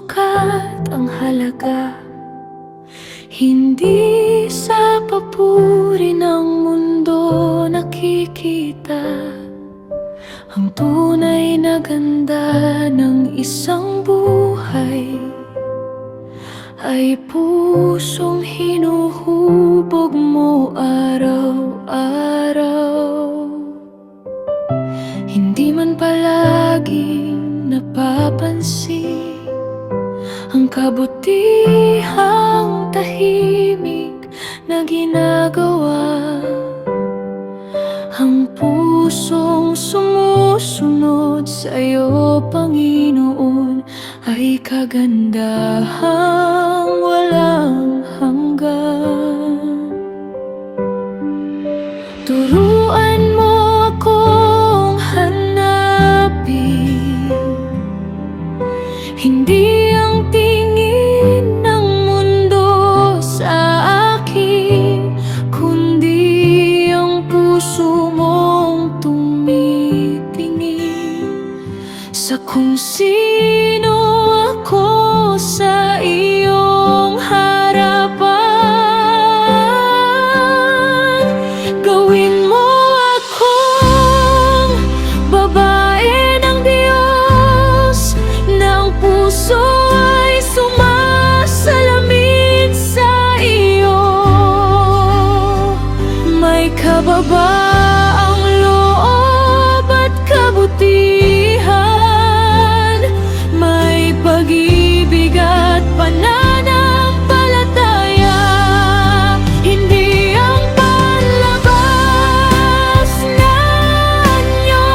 sukat ang halaga, hindi sa papuri ng mundo nakikita ang tunay na ganda ng isang buhay. Ay pusong hinuhubog mo araw-araw, hindi man palaging napapansin ang kabutihang tahimik na ginagawa. Ang pusong sumusunod sa'yo, Panginoon, ay kagandahang walang hanggan. Turuan mo akong hanapin hindi ang tingin ng mundo sa akin, kundi ang puso mong tumitingin sa kung sino ako sa iyong harapan. Gawin mo akong babae ng Diyos, na ang puso ay sumasalamin sa iyo. May kababaang loob at kabutihan, may pag-ibig at pananampalataya. Hindi ang panlabas na anyo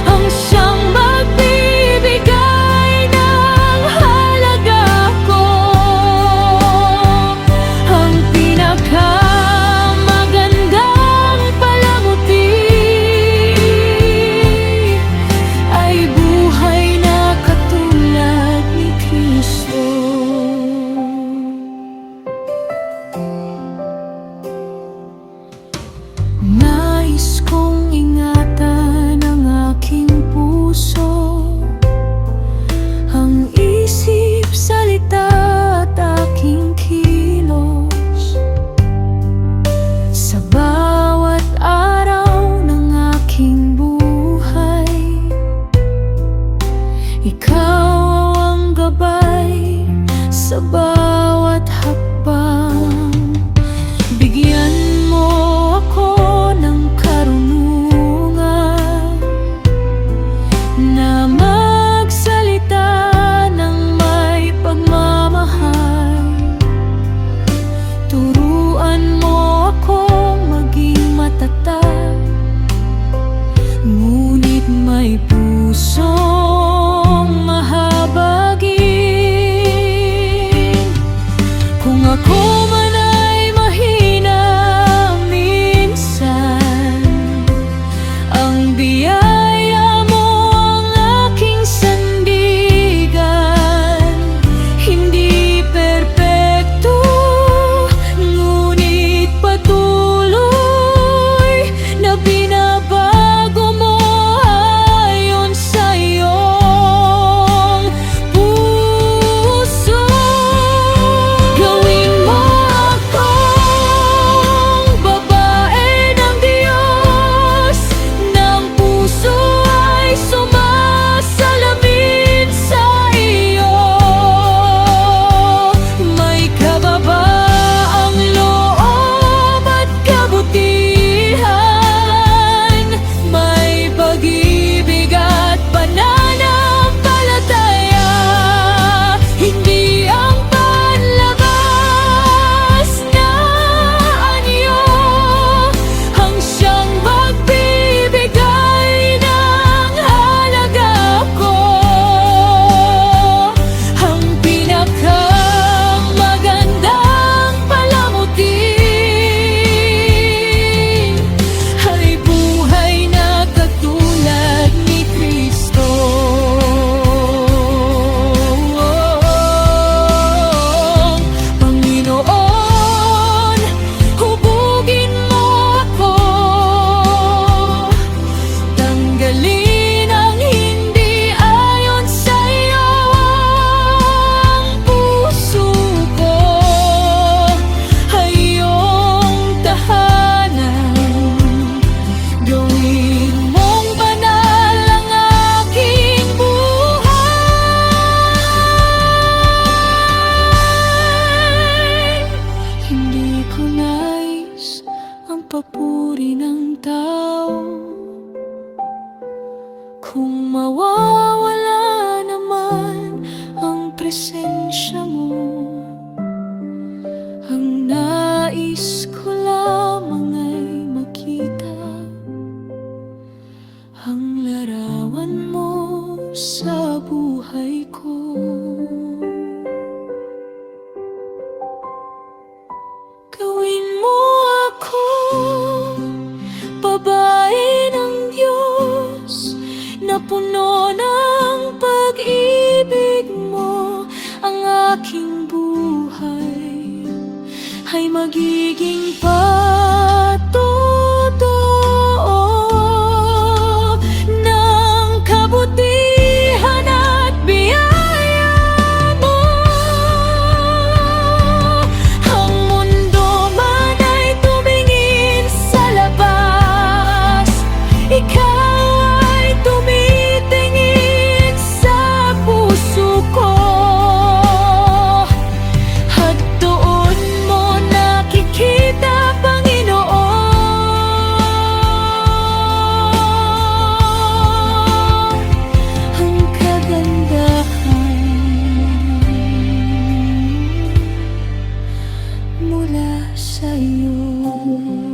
ang siyang magbibigay ng halaga ko. Ang pinakamagandang palamuti ay buhay na katulad ni Kristo. Nais kong ingatan ang aking puso, ang isip, salita at aking kilos. Sa bawat araw ng aking buhay, ikaw ang gabay sa bawat hakbang. Bigyan mo ako ng karunungan na magsalita ng may pagmamahal. Turuan mo akong maging matatag, ngunit may pusong mahabagin. Kung presensya mo. Ang nais ko lamang ay makita ang larawan mo sa buhay ko. Gawin mo ako babae ng Diyos na puno ng pag-ibig mo. Ang aking buhay ay magiging patotoo ng kabutihan at biyaya mo. Ang mundo man ay tumingin sa labas, ikaw ay tumitingin sa puso ko. At doon mo nakikita, Panginoon, ang kagandahan mula sa iyo.